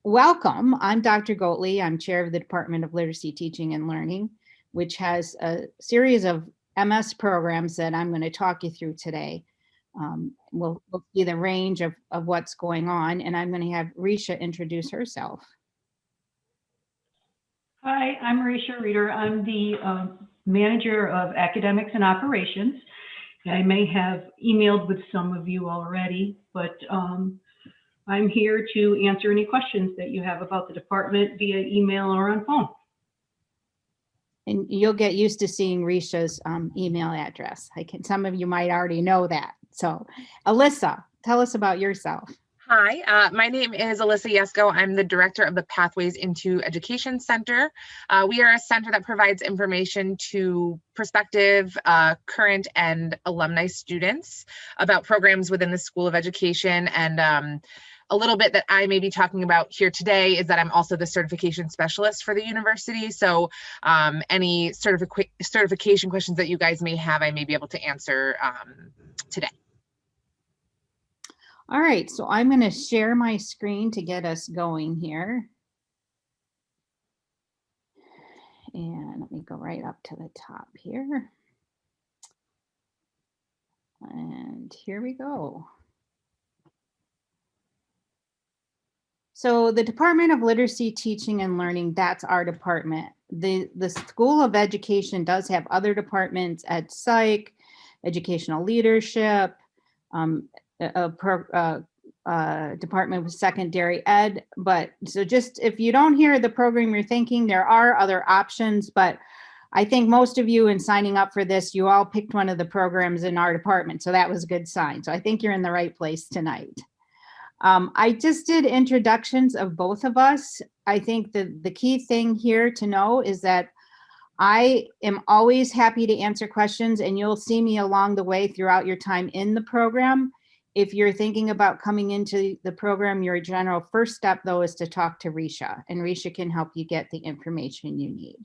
welcome. I'm Dr. Goatley. I'm chair of the Department of Literacy, Teaching, and Learning, which has a series of MS programs that I'm going to talk you through today. We'll see the range of what's going on, and I'm going to have Risha introduce herself. Hi, I'm Risha Reeder. I'm the manager of academics and operations. I may have emailed with some of you already, but I'm here to answer any questions that you have about the department via email or on phone. And you'll get used to seeing Risha's email address. Some of you might already know that. So, Alyssa, tell us about yourself. Hi, my name is Alyssa Yesko. I'm the director of the Pathways into Education Center. We are a center that provides information to prospective, current, and alumni students about programs within the School of Education. And a little bit that I may be talking about here today is that I'm also the certification specialist for the university. So any certification questions that you guys may have, I may be able to answer today. All right, so I'm going to share my screen to get us going here. And let me go right up to the top here. And here we go. So the Department of Literacy, Teaching, and Learning, that's our department. The School of Education does have other departments at psych, educational leadership, department with secondary ed. But so just if you don't hear the program you're thinking, there are other options, but I think most of you in signing up for this, you all picked one of the programs in our department. So that was a good sign. So I think you're in the right place tonight. I just did introductions of both of us. I think the key thing here to know is that I am always happy to answer questions, and you'll see me along the way throughout your time in the program. If you're thinking about coming into the program, your general first step, though, is to talk to Risha, and Risha can help you get the information you need.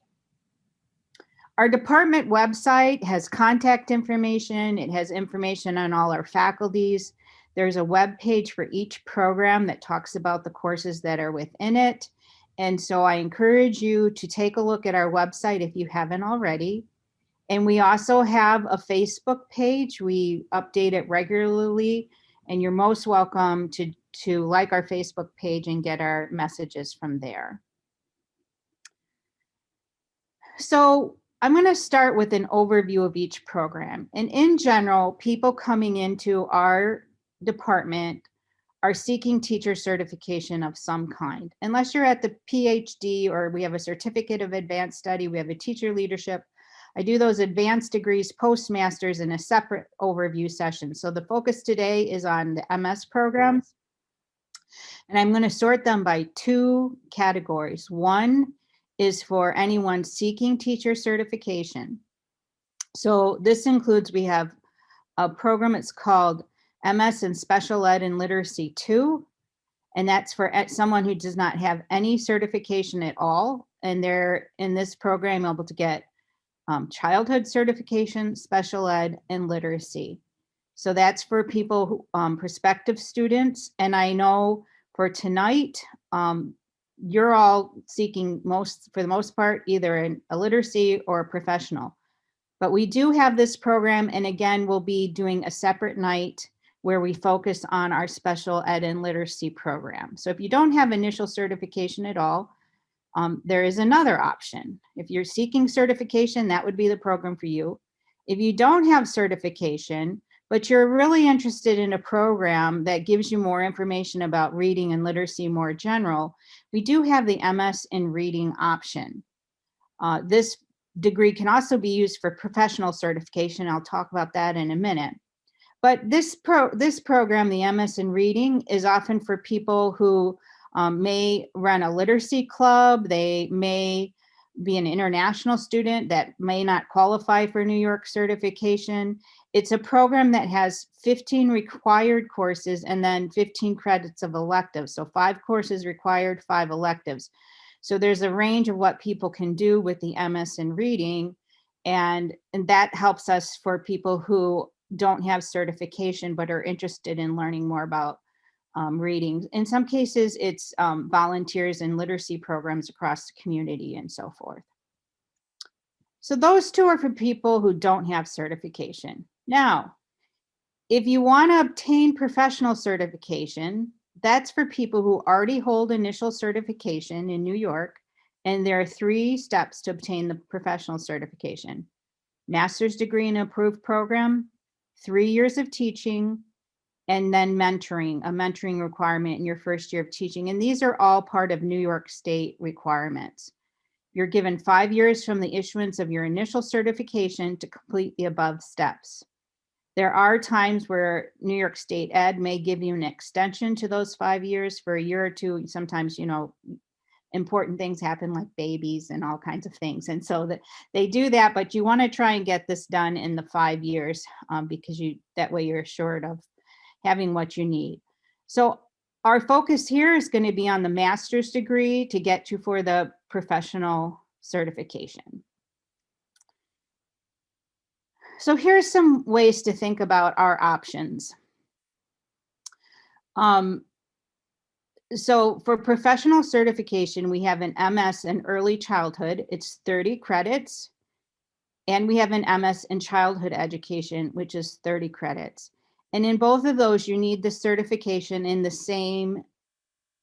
Our department website has contact information. It has information on all our faculties. There's a web page for each program that talks about the courses that are within it. And so I encourage you to take a look at our website if you haven't already. And we also have a Facebook page. We update it regularly, and you're most welcome to like our Facebook page and get our messages from there. So I'm going to start with an overview of each program. And in general, people coming into our department are seeking teacher certification of some kind. Unless you're at the PhD or we have a certificate of advanced study, we have a teacher leadership. I do those advanced degrees, postmasters in a separate overview session. So the focus today is on the MS programs. And I'm going to sort them by two categories. One is for anyone seeking teacher certification. So this includes, we have a program, it's called MS in Special Ed and Literacy 2. And that's for someone who does not have any certification at all. And they're in this program able to get childhood certification, special ed, and literacy. So that's for people who, prospective students. And I know for tonight, you're all seeking for the most part, either a literacy or a professional. But we do have this program, and again, we'll be doing a separate night where we focus on our special ed and literacy program. So if you don't have initial certification at all, there is another option. If you're seeking certification, that would be the program for you. If you don't have certification, but you're really interested in a program that gives you more information about reading and literacy more general, we do have the MS in Reading option. This degree can also be used for professional certification. I'll talk about that in a minute. But this program, the MS in Reading, is often for people who may run a literacy club. They may be an international student that may not qualify for New York certification. It's a program that has 15 required courses and then 15 credits of electives. So 5 courses required, 5 electives. So there's a range of what people can do with the MS in Reading, and that helps us for people who don't have certification but are interested in learning more about reading. In some cases, it's volunteers and literacy programs across the community and so forth. So those two are for people who don't have certification. Now, if you want to obtain professional certification, that's for people who already hold initial certification in New York, and there are 3 steps to obtain the professional certification: master's degree in approved program, 3 years of teaching, and then mentoring, a mentoring requirement in your first year of teaching. And these are all part of New York State requirements. You're given 5 years from the issuance of your initial certification to complete the above steps. There are times where New York State Ed may give you an extension to those 5 years for a year or two. Sometimes, important things happen like babies and all kinds of things. And so that they do that, but you want to try and get this done in the 5 years because that way you're assured of having what you need. So our focus here is going to be on the master's degree to get you for the professional certification. So here's some ways to think about our options. So for professional certification, we have an MS in early childhood. It's 30 credits. And we have an MS in childhood education, which is 30 credits. And in both of those, you need the certification in the same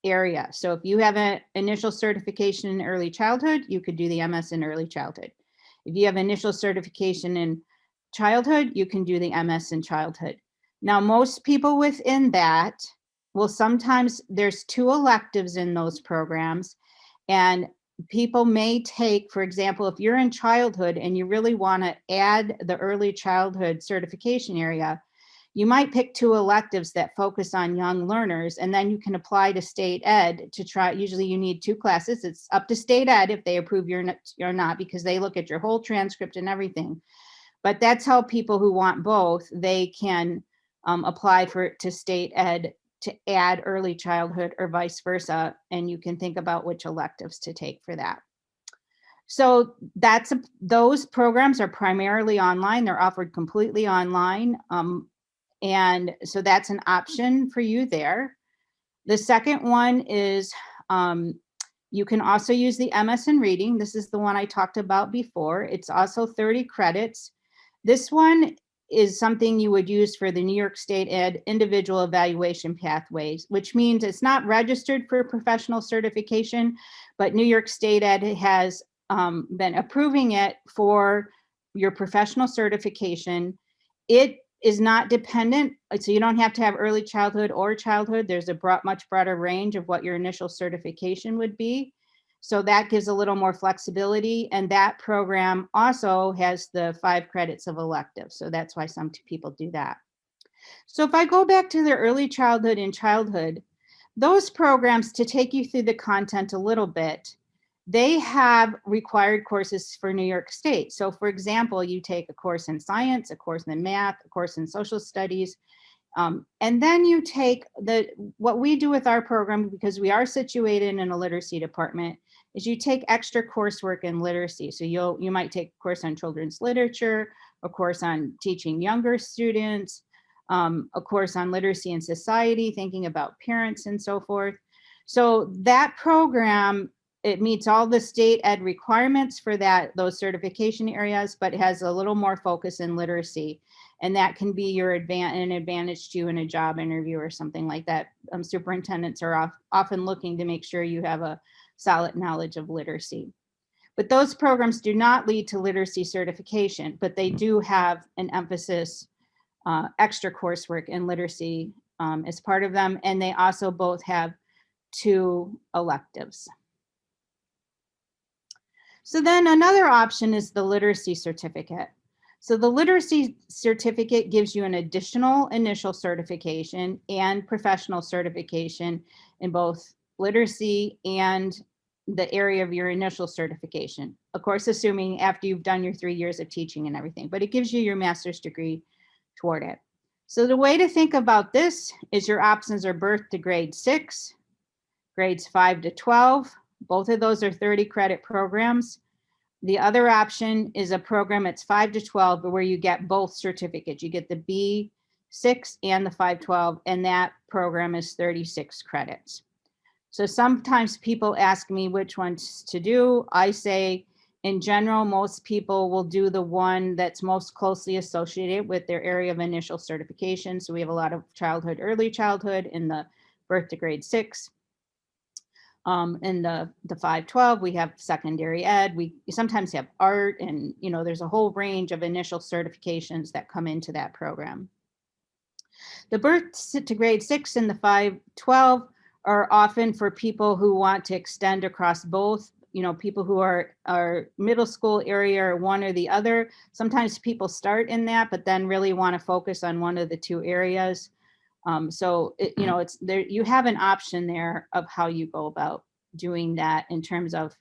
area. So if you have an initial certification in early childhood, you could do the MS in early childhood. If you have initial certification in childhood, you can do the MS in childhood. Now, most people within that will sometimes, there's 2 electives in those programs, and people may take, for example, if you're in childhood and you really want to add the early childhood certification area, you might pick 2 electives that focus on young learners, and then you can apply to state ed to try. Usually you need 2 classes. It's up to state ed if they approve you're not, because they look at your whole transcript and everything. But that's how people who want both, they can apply to state ed to add early childhood or vice versa. And you can think about which electives to take for that. So those programs are primarily online. They're offered completely online. And so that's an option for you there. The second one is you can also use the MS in reading. This is the one I talked about before. It's also 30 credits. This one is something you would use for the New York State Ed individual evaluation pathways, which means it's not registered for professional certification, but New York State Ed has been approving it for your professional certification. It is not dependent, so you don't have to have early childhood or childhood. There's a much broader range of what your initial certification would be. So that gives a little more flexibility. And that program also has the 5 credits of electives. So that's why some people do that. So if I go back to the early childhood and childhood, those programs, to take you through the content a little bit, they have required courses for New York State. So for example, you take a course in science, a course in math, a course in social studies, and then you take what we do with our program, because we are situated in a literacy department, is you take extra coursework in literacy. So you might take a course on children's literature, a course on teaching younger students, a course on literacy and society, thinking about parents and so forth. So that program, it meets all the state ed requirements for those certification areas, but it has a little more focus in literacy. And that can be an advantage to you in a job interview or something like that. Superintendents are often looking to make sure you have a solid knowledge of literacy. But those programs do not lead to literacy certification, but they do have an emphasis, extra coursework in literacy as part of them. And they also both have 2 electives. So then another option is the literacy certificate. So the literacy certificate gives you an additional initial certification and professional certification in both literacy and the area of your initial certification. Of course, assuming after you've done your 3 years of teaching and everything, but it gives you your master's degree toward it. So the way to think about this is your options are birth to grade 6, grades 5 to 12. Both of those are 30 credit programs. The other option is a program, it's 5 to 12, but where you get both certificates. You get the B 6 and the 512, and that program is 36 credits. So sometimes people ask me which ones to do. I say, in general, most people will do the one that's most closely associated with their area of initial certification. So we have a lot of childhood, early childhood in the birth to grade 6. In the 512, we have secondary ed. We sometimes have art, and there's a whole range of initial certifications that come into that program. The birth to grade 6 and the 512 are often for people who want to extend across both, people who are middle school area or one or the other. Sometimes people start in that, but then really want to focus on one of the two areas. So, it's there, you have an option there of how you go about doing that in terms of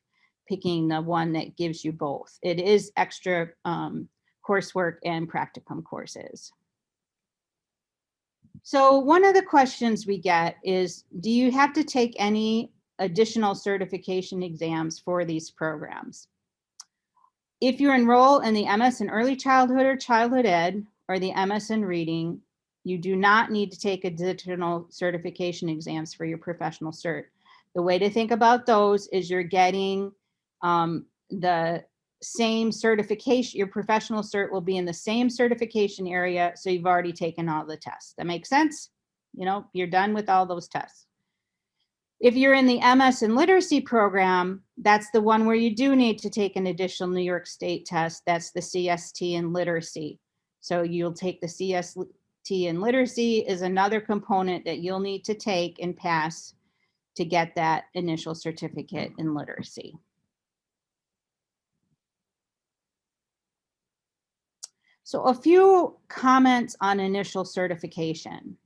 picking the one that gives you both. It is extra coursework and practicum courses. So one of the questions we get is, do you have to take any additional certification exams for these programs? If you enroll in the MS in Early Childhood or Childhood Ed or the MS in Reading, you do not need to take additional certification exams for your professional cert. The way to think about those is you're getting the same certification. Your professional cert will be in the same certification area, so you've already taken all the tests. That makes sense? You're done with all those tests. If you're in the MS in Literacy program, that's the one where you do need to take an additional New York State test. That's the CST in Literacy. So you'll take the CST in Literacy is another component that you'll need to take and pass to get that initial certificate in literacy. So a few comments on initial certification.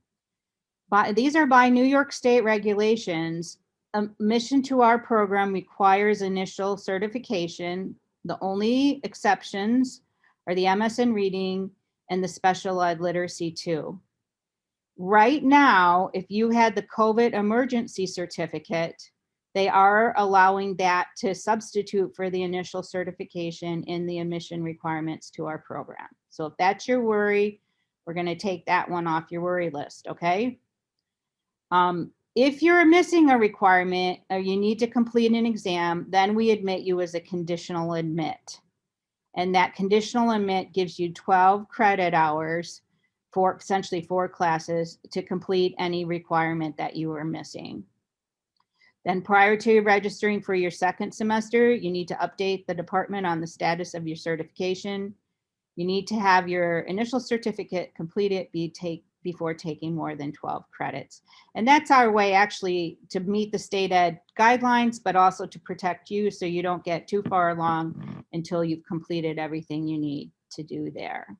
These are by New York State regulations. Admission to our program requires initial certification. The only exceptions are the MS in Reading and the Special Ed Literacy 2. Right now, if you had the COVID emergency certificate, they are allowing that to substitute for the initial certification in the admission requirements to our program. So if that's your worry, we're going to take that one off your worry list, okay? If you're missing a requirement or you need to complete an exam, then we admit you as a conditional admit. And that conditional admit gives you 12 credit hours for essentially 4 classes to complete any requirement that you are missing. Then prior to registering for your second semester, you need to update the department on the status of your certification. You need to have your initial certificate completed before taking more than 12 credits. And that's our way actually to meet the state ed guidelines, but also to protect you so you don't get too far along until you've completed everything you need to do there.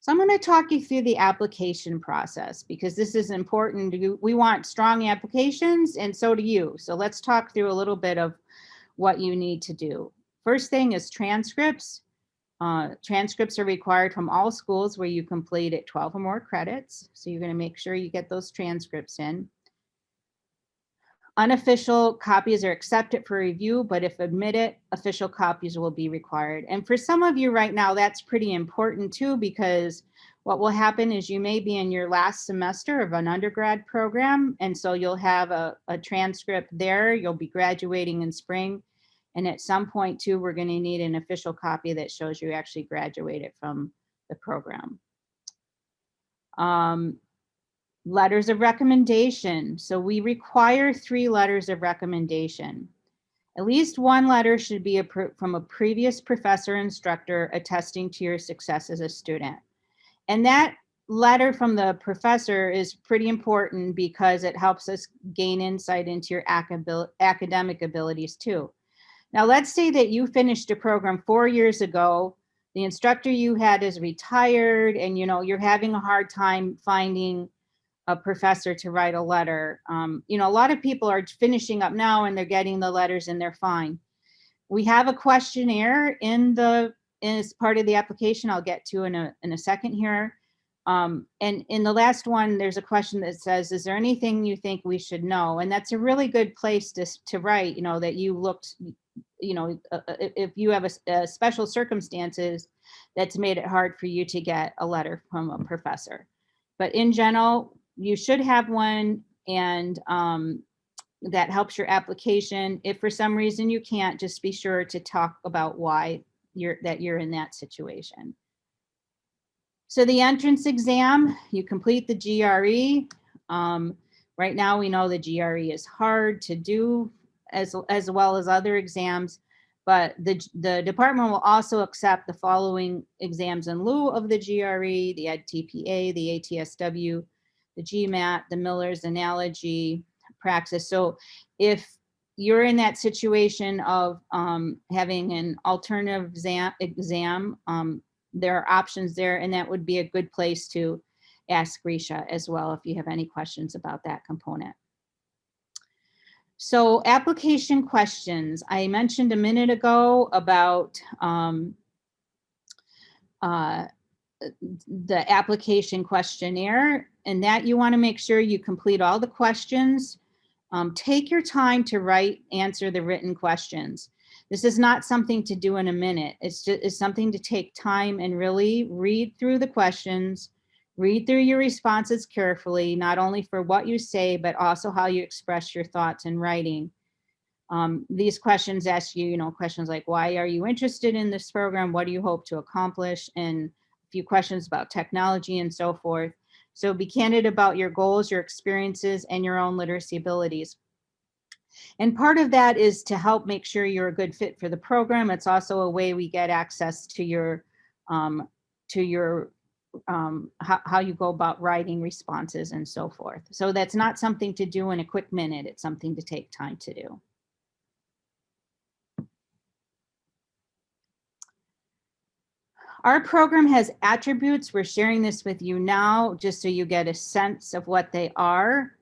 So I'm going to talk you through the application process because this is important. We want strong applications, and so do you. So let's talk through a little bit of what you need to do. First thing is transcripts. Transcripts are required from all schools where you completed 12 or more credits. So you're going to make sure you get those transcripts in. Unofficial copies are accepted for review, but if admitted, official copies will be required. And for some of you right now, that's pretty important too, because what will happen is you may be in your last semester of an undergrad program, and so you'll have a transcript there. You'll be graduating in spring. And at some point too, we're going to need an official copy that shows you actually graduated from the program. Letters of recommendation. So we require 3 letters of recommendation. At least one letter should be from a previous professor or instructor attesting to your success as a student. And that letter from the professor is pretty important because it helps us gain insight into your academic abilities too. Now, let's say that you finished a program 4 years ago, the instructor you had is retired, and you're having a hard time finding a professor to write a letter. A lot of people are finishing up now and they're getting the letters and they're fine. We have a questionnaire as part of the application I'll get to in a second here. And in the last one, there's a question that says, is there anything you think we should know? And that's a really good place to write, that you looked if you have a special circumstances that's made it hard for you to get a letter from a professor. But in general, you should have one, and that helps your application. If for some reason you can't, just be sure to talk about why you're in that situation. So the entrance exam, you complete the GRE. Right now we know the GRE is hard to do as well as other exams, but the department will also accept the following exams in lieu of the GRE: the Edtpa, the ATSW, the GMAT, the Miller's Analogy, Praxis. So if you're in that situation of having an alternative exam, there are options there, and that would be a good place to ask Grisha as well if you have any questions about that component. So application questions. I mentioned a minute ago about the application questionnaire, and that you want to make sure you complete all the questions. Take your time to answer the written questions. This is not something to do in a minute. It's something to take time and really read through the questions, read through your responses carefully, not only for what you say, but also how you express your thoughts in writing. These questions ask you, questions like, why are you interested in this program? What do you hope to accomplish? And a few questions about technology and so forth. So be candid about your goals, your experiences, and your own literacy abilities. And part of that is to help make sure you're a good fit for the program. It's also a way we get access to how you go about writing responses and so forth. So that's not something to do in a quick minute. It's something to take time to do. Our program has attributes. We're sharing this with you now just so you get a sense of what they are.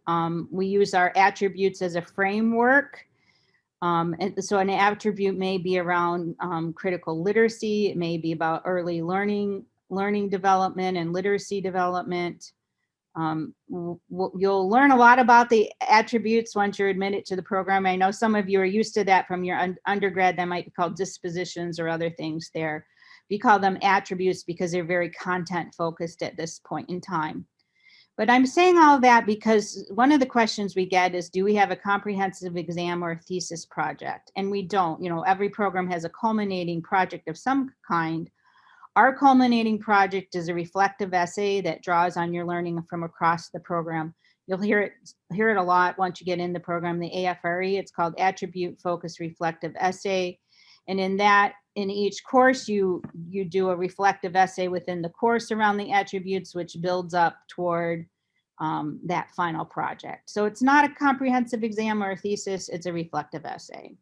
We use our attributes as a framework. And so an attribute may be around critical literacy. It may be about early learning development and literacy development. You'll learn a lot about the attributes once you're admitted to the program. I know some of you are used to that from your undergrad. That might be called dispositions or other things there. We call them attributes because they're very content focused at this point in time. But I'm saying all of that because one of the questions we get is, do we have a comprehensive exam or a thesis project? And we don't. Every program has a culminating project of some kind. Our culminating project is a reflective essay that draws on your learning from across the program. You'll hear it a lot once you get in the program, the AFRE. It's called Attribute Focused Reflective Essay. And in each course, you do a reflective essay within the course around the attributes, which builds up toward that final project. So it's not a comprehensive exam or a thesis, it's a reflective essay.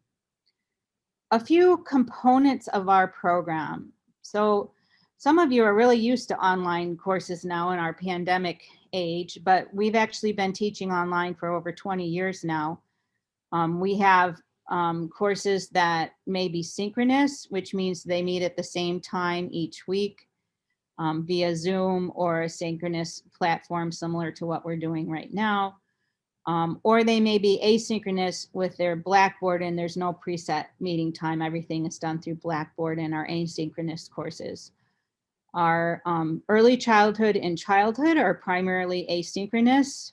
A few components of our program. So some of you are really used to online courses now in our pandemic age, but we've actually been teaching online for over 20 years now. We have courses that may be synchronous, which means they meet at the same time each week via Zoom or a synchronous platform similar to what we're doing right now. Or they may be asynchronous with their Blackboard and there's no preset meeting time. Everything is done through Blackboard in our asynchronous courses. Our early childhood and childhood are primarily asynchronous.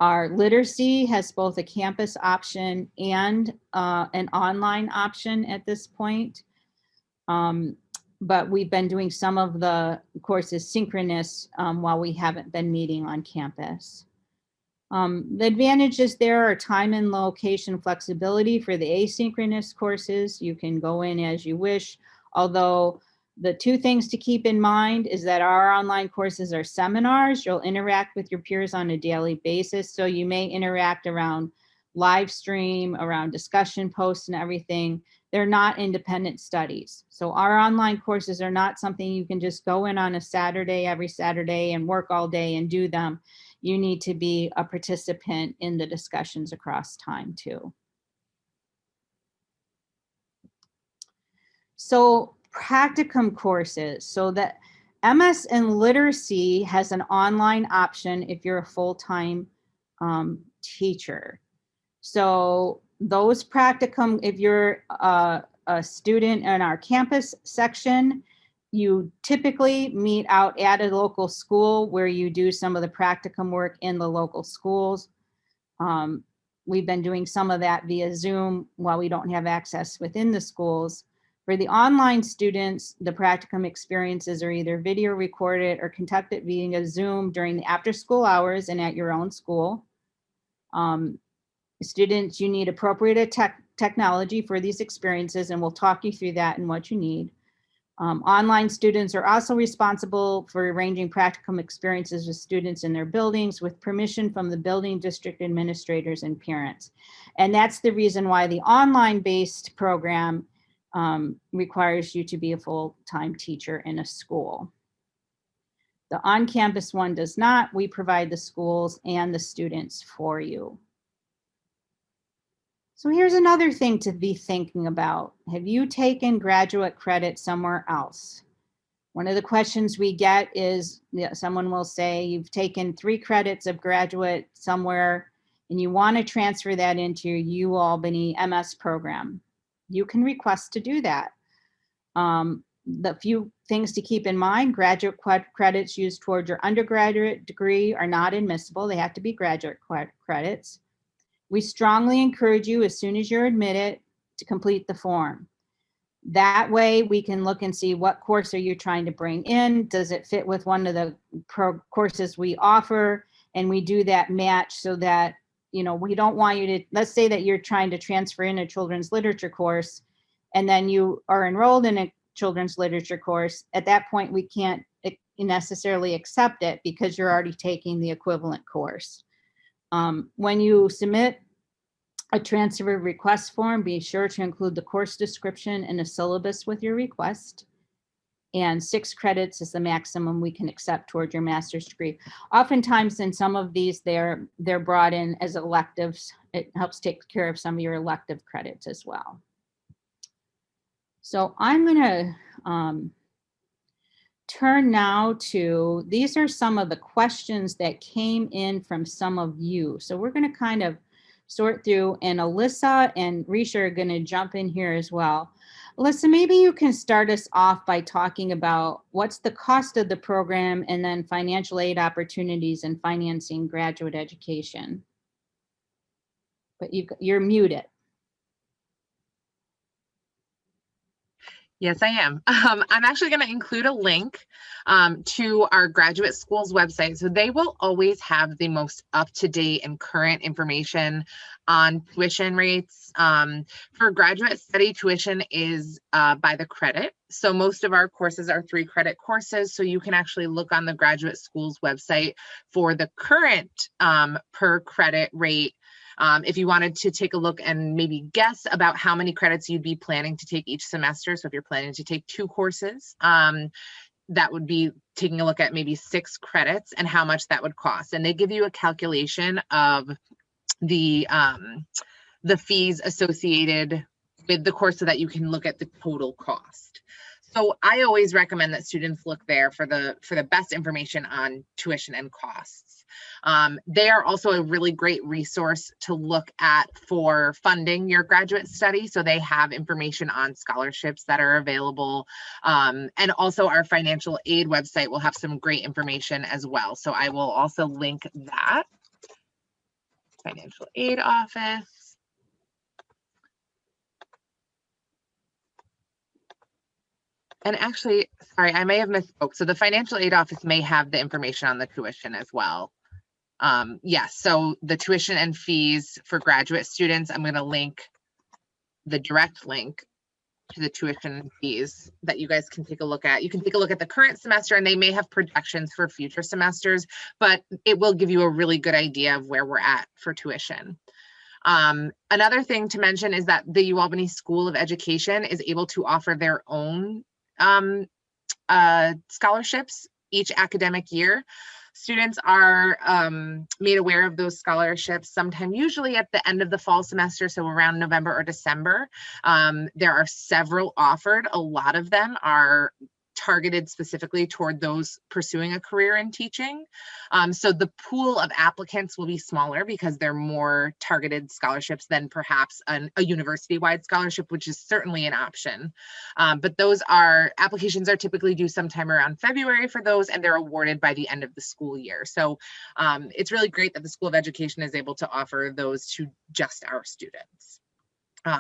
Our literacy has both a campus option and an online option at this point. But we've been doing some of the courses synchronous while we haven't been meeting on campus. The advantages there are time and location flexibility for the asynchronous courses. You can go in as you wish, although the two things to keep in mind is that our online courses are seminars. You'll interact with your peers on a daily basis. So you may interact around live stream, around discussion posts and everything. They're not independent studies. So our online courses are not something you can just go in on a Saturday, every Saturday, and work all day and do them. You need to be a participant in the discussions across time too. So Practicum Courses. So that MS in Literacy has an online option if you're a full-time teacher. So Those practicum, if you're a student in our campus section, you typically meet out at a local school where you do some of the practicum work in the local schools. We've been doing some of that via Zoom while we don't have access within the schools. For the online students, the practicum experiences are either video recorded or conducted via Zoom during the after school hours and at your own school. Students, you need appropriate technology for these experiences, and we'll talk you through that and what you need. Online students are also responsible for arranging practicum experiences with students in their buildings with permission from the building district administrators and parents. And that's the reason why the online-based program requires you to be a full-time teacher in a school. The on-campus one does not. We provide the schools and the students for you. So here's another thing to be thinking about. Have you taken graduate credit somewhere else? One of the questions we get is, someone will say, you've taken 3 credits of graduate somewhere and you want to transfer that into your UAlbany MS program. You can request to do that. The few things to keep in mind: graduate credits used towards your undergraduate degree are not admissible. They have to be graduate credits. We strongly encourage you, as soon as you're admitted, to complete the form. That way we can look and see what course are you trying to bring in. Does it fit with one of the courses we offer? And we do that match so that, we don't want you to, let's say that you're trying to transfer in a children's literature course, and then you are enrolled in a children's literature course. At that point, we can't necessarily accept it because you're already taking the equivalent course. When you submit a transfer request form, be sure to include the course description and a syllabus with your request. And 6 credits is the maximum we can accept toward your master's degree. Oftentimes in some of these, they're brought in as electives. It helps take care of some of your elective credits as well. So I'm going to turn now to, these are some of the questions that came in from some of you. So we're going to kind of sort through, and Alyssa and Risha are going to jump in here as well. Alyssa, maybe you can start us off by talking about what's the cost of the program, and then financial aid opportunities and financing graduate education. But you're muted. Yes, I am. I'm actually going to include a link to our graduate school's website. So they will always have the most up-to-date and current information on tuition rates. For graduate study, tuition is by the credit. So most of our courses are 3 credit courses. So you can actually look on the graduate school's website for the current per credit rate. If you wanted to take a look and maybe guess about how many credits you'd be planning to take each semester. So if you're planning to take 2 courses, that would be taking a look at maybe 6 credits and how much that would cost. And they give you a calculation of the fees associated with the course so that you can look at the total cost. So I always recommend that students look there for the best information on tuition and costs. They are also a really great resource to look at for funding your graduate study. So they have information on scholarships that are available. And also our financial aid website will have some great information as well. So I will also link that. Financial aid office. And actually, sorry, I may have misspoke. So the financial aid office may have the information on the tuition as well. Yes, so the tuition and fees for graduate students, I'm going to link the direct link to the tuition and fees that you guys can take a look at. You can take a look at the current semester, and they may have projections for future semesters, but it will give you a really good idea of where we're at for tuition. Another thing to mention is that the UAlbany School of Education is able to offer their own scholarships each academic year. Students are made aware of those scholarships sometime, usually at the end of the fall semester, so around November or December. There are several offered. A lot of them are targeted specifically toward those pursuing a career in teaching. So the pool of applicants will be smaller because they're more targeted scholarships than perhaps a university-wide scholarship, which is certainly an option. But those applications are typically due sometime around February for those, and they're awarded by the end of the school year. So it's really great that the School of Education is able to offer those to just our students.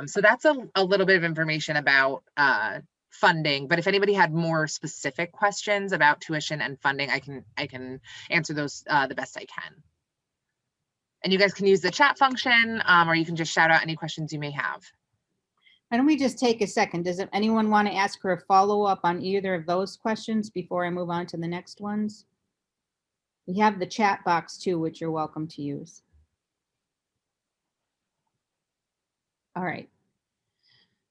So that's a little bit of information about funding, but if anybody had more specific questions about tuition and funding, I can answer those the best I can. And you guys can use the chat function, or you can just shout out any questions you may have. Why don't we just take a second? Does anyone want to ask for a follow-up on either of those questions before I move on to the next ones? We have the chat box too, which you're welcome to use. All right.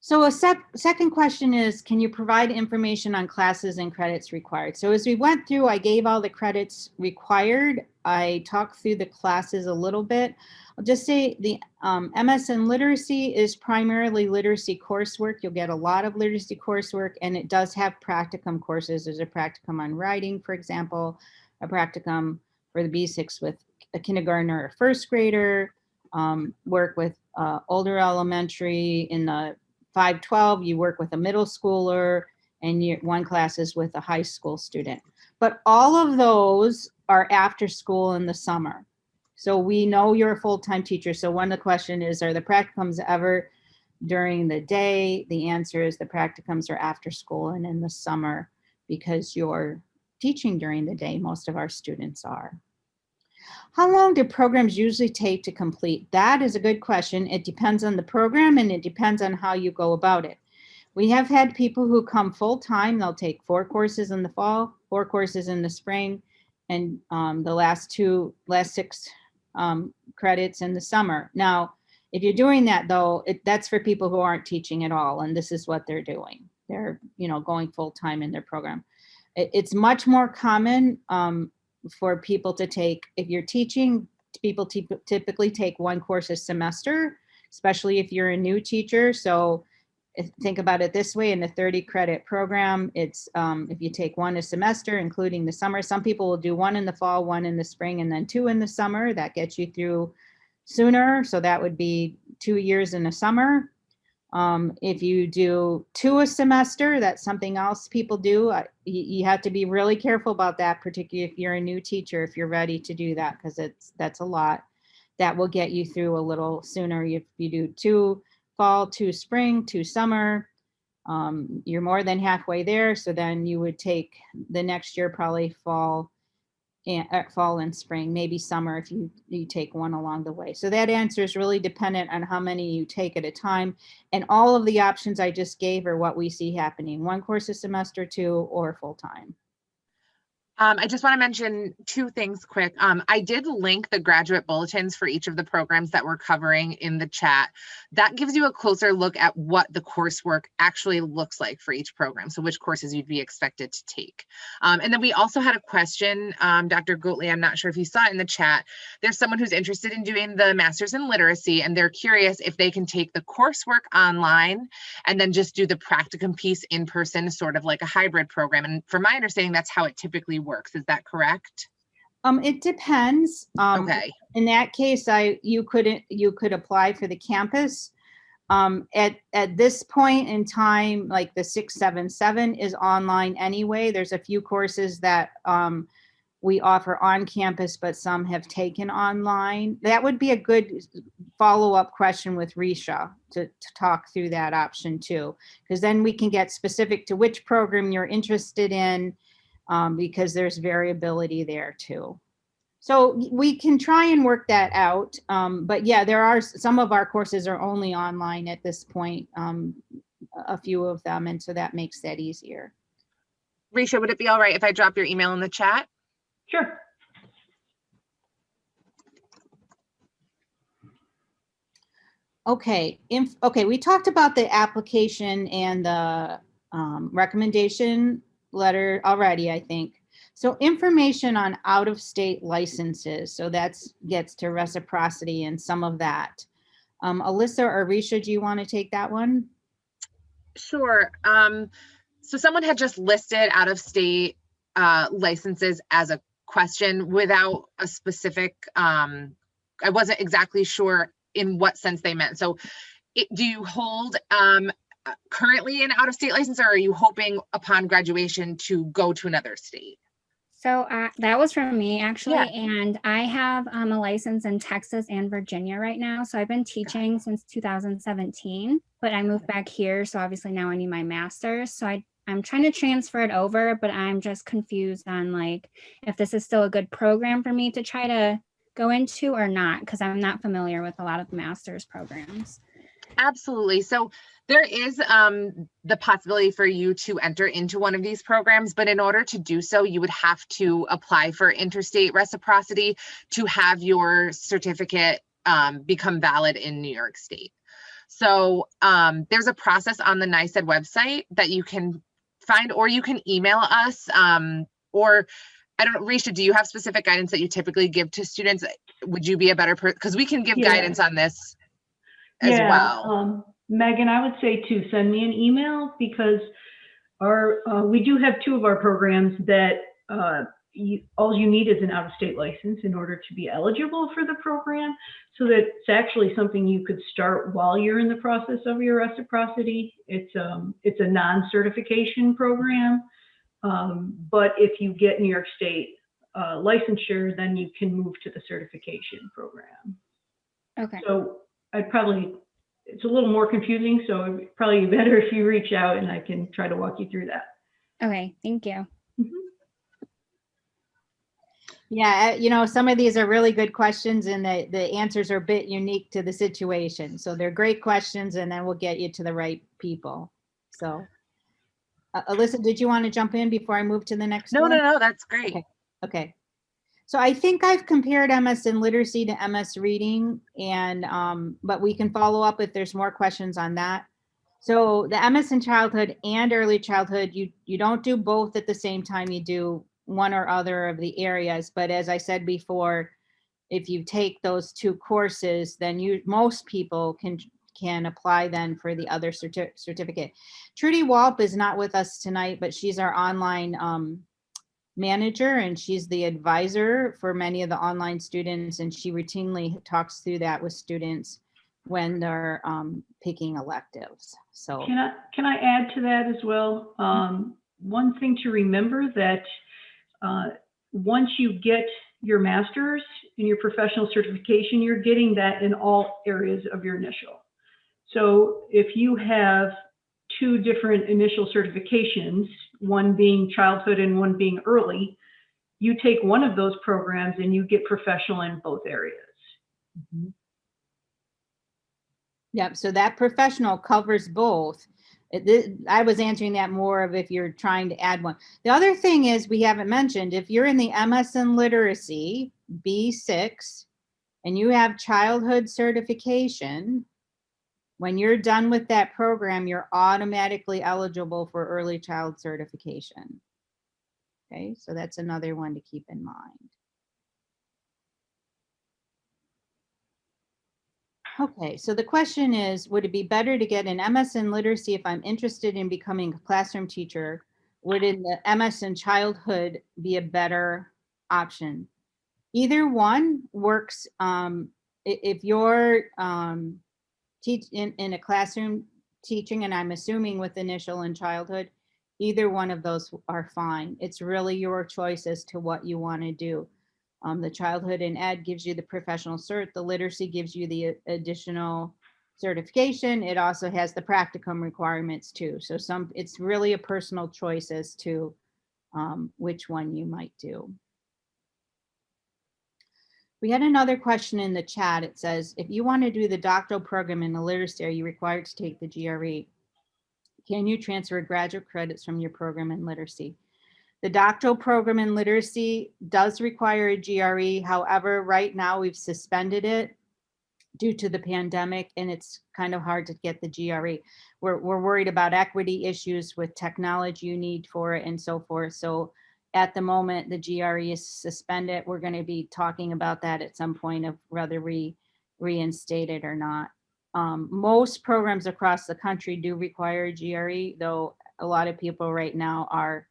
So a second question is, can you provide information on classes and credits required? So as we went through, I gave all the credits required. I talked through the classes a little bit. I'll just say the MS in Literacy is primarily literacy coursework. You'll get a lot of literacy coursework, and it does have practicum courses. There's a practicum on writing, for example, a practicum for the B6 with a kindergartner or first grader, work with older elementary. In the 512, you work with a middle schooler, and one class is with a high school student. But all of those are after school in the summer. So we know you're a full-time teacher. So one of the questions is, are the practicums ever during the day? The answer is the practicums are after school and in the summer because you're teaching during the day. Most of our students are. How long do programs usually take to complete? That is a good question. It depends on the program and it depends on how you go about it. We have had people who come full-time. They'll take 4 courses in the fall, 4 courses in the spring, and the last 6 credits in the summer. Now, if you're doing that though, that's for people who aren't teaching at all, and this is what they're doing. They're, going full-time in their program. It's much more common for people to take, if you're teaching, people typically take 1 course a semester, especially if you're a new teacher. So think about it this way, in the 30 credit program, it's if you take 1 a semester, including the summer. Some people will do 1 in the fall, 1 in the spring, and then 2 in the summer. That gets you through sooner. So that would be 2 years in the summer. If you do 2 a semester, that's something else people do. You have to be really careful about that, particularly if you're a new teacher, if you're ready to do that, because that's a lot. That will get you through a little sooner. If you do 2 fall, 2 spring, 2 summer, you're more than halfway there. So then you would take the next year, probably fall and spring, maybe summer if you take 1 along the way. So that answer is really dependent on how many you take at a time. And all of the options I just gave are what we see happening: 1 course a semester, 2, or full-time. I just want to mention 2 things quick. I did link the graduate bulletins for each of the programs that we're covering in the chat. That gives you a closer look at what the coursework actually looks like for each program. So which courses you'd be expected to take. And then we also had a question, Dr. Goatley, I'm not sure if you saw it in the chat. There's someone who's interested in doing the Master's in Literacy, and they're curious if they can take the coursework online and then just do the practicum piece in person, sort of like a hybrid program. And from my understanding, that's how it typically works. Is that correct? It depends. Okay. In that case, you could apply for the campus. At this point in time, like the 677 is online anyway. There's a few courses that we offer on campus, but some have taken online. That would be a good follow-up question with Risha to talk through that option too, because then we can get specific to which program you're interested in, because there's variability there too. So we can try and work that out. But yeah, there are some of our courses are only online at this point, a few of them. And so that makes that easier. Risha, would it be all right if I drop your email in the chat? Sure. Okay. Okay, we talked about the application and the recommendation letter already, I think. So information on out-of-state licenses. So that gets to reciprocity and some of that. Alyssa or Risha, do you want to take that one? Sure. So someone had just listed out of state licenses as a question without a specific, I wasn't exactly sure in what sense they meant. So do you hold currently an out-of-state license, or are you hoping upon graduation to go to another state? So that was from me actually. Yeah. And I have a license in Texas and Virginia right now. So I've been teaching since 2017, but I moved back here. So obviously now I need my master's. So I'm trying to transfer it over, but I'm just confused on like if this is still a good program for me to try to go into or not, because I'm not familiar with a lot of master's programs. Absolutely. So there is the possibility for you to enter into one of these programs, but in order to do so, you would have to apply for interstate reciprocity to have your certificate become valid in New York State. So there's a process on the NYSED website that you can find, or you can email us, or I don't know, Risha, do you have specific guidance that you typically give to students? Would you be a better person? Because we can give guidance on this as well. Megan, I would say to send me an email, because we do have two of our programs that all you need is an out-of-state license in order to be eligible for the program. So that it's actually something you could start while you're in the process of your reciprocity. It's a non-certification program, but if you get New York State licensure, then you can move to the certification program. Okay. So it's a little more confusing, so it'd probably be better if you reach out and I can try to walk you through that. Okay, thank you. Yeah, you know, some of these are really good questions, and the answers are a bit unique to the situation. So they're great questions, and then we'll get you to the right people. So Alyssa, did you want to jump in before I move to the next one? No, that's great. Okay. So I think I've compared MS in literacy to MS reading, and but we can follow up if there's more questions on that. So the MS in childhood and early childhood, you don't do both at the same time. You do one or other of the areas. But as I said before, if you take those two courses, then most people can apply then for the other certificate. Trudy Walp is not with us tonight, but she's our online manager, and she's the advisor for many of the online students, and she routinely talks through that with students when they're picking electives. So can I add to that as well? One thing to remember that once you get your master's and your professional certification, you're getting that in all areas of your initial. So if you have two different initial certifications, one being childhood and one being early, you take one of those programs and you get professional in both areas. Mm-hmm. Yep, so that professional covers both. I was answering that more of if you're trying to add one. The other thing is, we haven't mentioned, if you're in the MS in literacy, B6, and you have childhood certification, when you're done with that program, you're automatically eligible for early child certification. Okay, so that's another one to keep in mind. Okay, so the question is, would it be better to get an MS in literacy if I'm interested in becoming a classroom teacher? Would the MS in childhood be a better option? Either one works. If you're in a classroom teaching, and I'm assuming with initial and childhood, either one of those are fine. It's really your choice as to what you want to do. The childhood and ed gives you the professional cert. The literacy gives you the additional certification. It also has the practicum requirements too. So it's really a personal choice as to which one you might do. We had another question in the chat. It says, if you want to do the doctoral program in the literacy, are you required to take the GRE? Can you transfer graduate credits from your program in literacy? The doctoral program in literacy does require a GRE. However, right now we've suspended it due to the pandemic, and it's kind of hard to get the GRE. We're worried about equity issues with technology you need for it and so forth. So at the moment, the GRE is suspended. We're going to be talking about that at some point of whether we reinstate it or not. Most programs across the country do require a GRE, though a lot of people right now are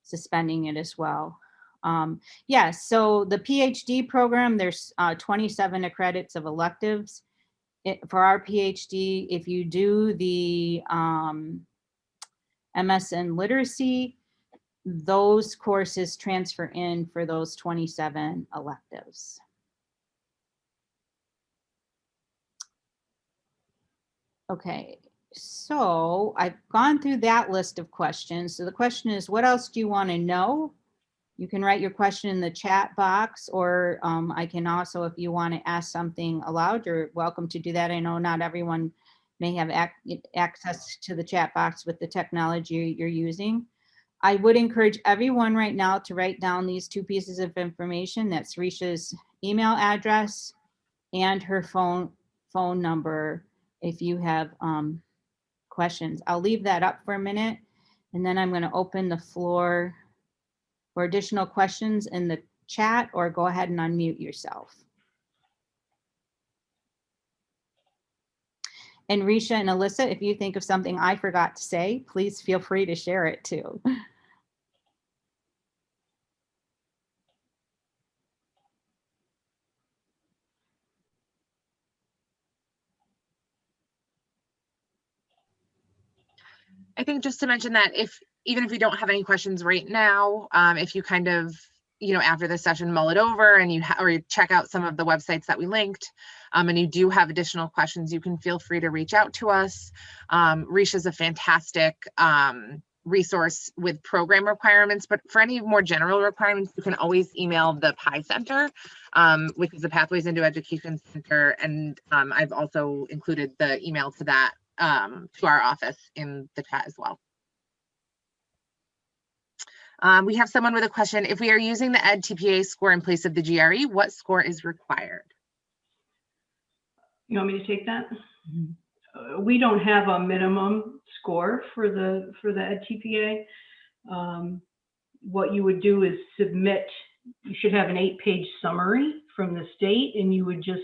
suspending it as well. Yes, so the PhD program, there's 27 credits of electives. For our PhD, if you do the MS in literacy, those courses transfer in for those 27 electives. Okay, so I've gone through that list of questions. So the question is, what else do you want to know? You can write your question in the chat box, or I can also, if you want to ask something aloud, you're welcome to do that. I know not everyone may have access to the chat box with the technology you're using. I would encourage everyone right now to write down these two pieces of information. That's Risha's email address and her phone number if you have questions. I'll leave that up for a minute, and then I'm going to open the floor for additional questions in the chat, or go ahead and unmute yourself. And Risha and Alyssa, if you think of something I forgot to say, please feel free to share it too. I think just to mention that even if you don't have any questions right now, if you kind of, after the session mull it over and you check out some of the websites that we linked, and you do have additional questions, you can feel free to reach out to us. Risha is a fantastic resource with program requirements, but for any more general requirements, you can always email the PI Center, which is the Pathways into Education Center. And I've also included the email to that, to our office in the chat as well. We have someone with a question. If we are using the Edtpa score in place of the GRE, what score is required? You want me to take that? We don't have a minimum score for the Edtpa. What you would do is submit. You should have an 8-page summary from the state, and you would just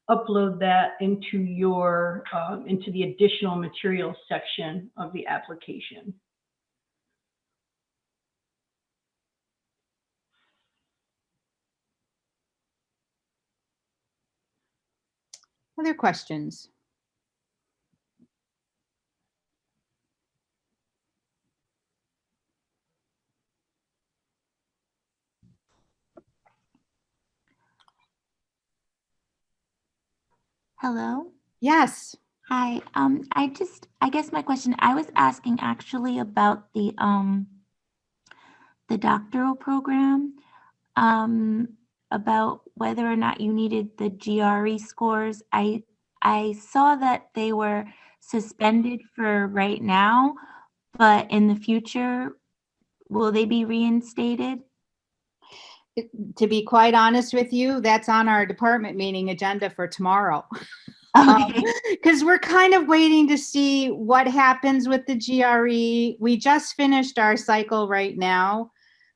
upload that into your into the additional materials section of the application. Other questions? Hello. Yes. Hi. I guess my question, I was asking actually about the doctoral program, about whether or not you needed the GRE scores. I saw that they were suspended for right now, but in the future, will they be reinstated? To be quite honest with you, that's on our department meeting agenda for tomorrow. Okay. Because we're kind of waiting to see what happens with the GRE. We just finished our cycle right now.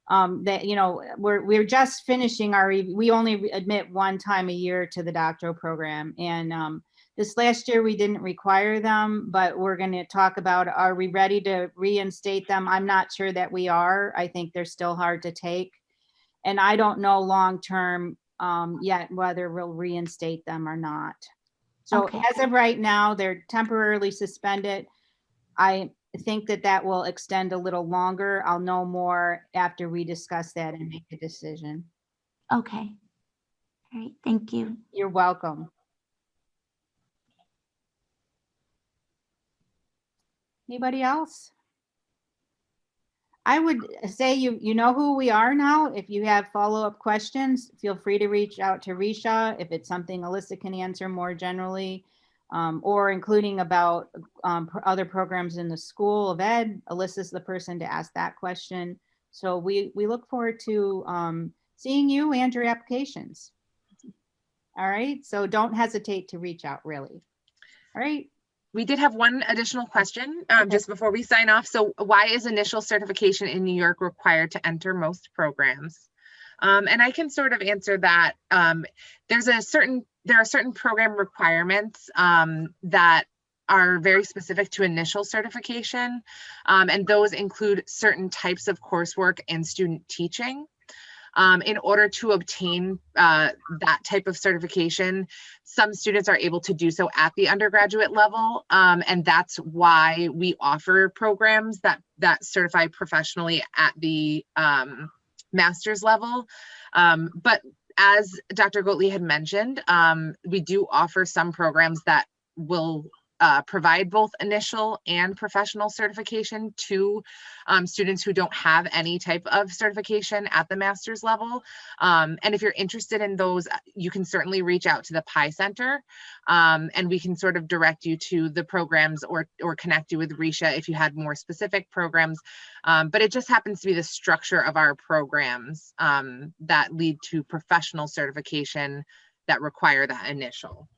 We're just finishing we only admit one time a year to the doctoral program. And this last year we didn't require them, but we're going to talk about, are we ready to reinstate them? I'm not sure that we are. I think they're still hard to take. And I don't know long-term yet whether we'll reinstate them or not. So Okay. as of right now, they're temporarily suspended. I think that will extend a little longer. I'll know more after we discuss that and make a decision. Okay. All right. Thank you. You're welcome. Anybody else? I would say you know who we are now. If you have follow-up questions, feel free to reach out to Risha. If it's something Alyssa can answer more generally, or including about other programs in the School of Ed, Alyssa's the person to ask that question. So we look forward to seeing you and your applications. All right, so don't hesitate to reach out, really. All right. We did have one additional question just before we sign off. So why is initial certification in New York required to enter most programs? And I can sort of answer that. There are certain program requirements that are very specific to initial certification, and those include certain types of coursework and student teaching. In order to obtain that type of certification, some students are able to do so at the undergraduate level, and that's why we offer programs that certify professionally at the master's level. But as Dr. Gottlieb had mentioned, we do offer some programs that will provide both initial and professional certification to students who don't have any type of certification at the master's level. And if you're interested in those, you can certainly reach out to the PI Center, and we can sort of direct you to the programs or connect you with Risha if you had more specific programs. But it just happens to be the structure of our programs that lead to professional certification that require that initial.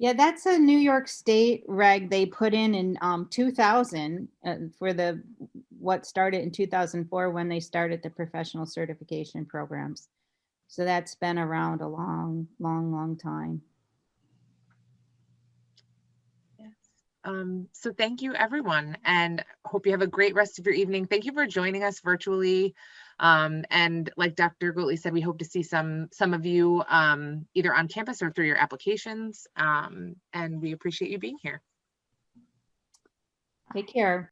Yeah, that's a New York State reg they put in 2000 for what started in 2004 when they started the professional certification programs. So that's been around a long time. Yes. So thank you, everyone, and hope you have a great rest of your evening. Thank you for joining us virtually. And like Dr. Gottlieb said, we hope to see some of you either on campus or through your applications. And we appreciate you being here. Take care.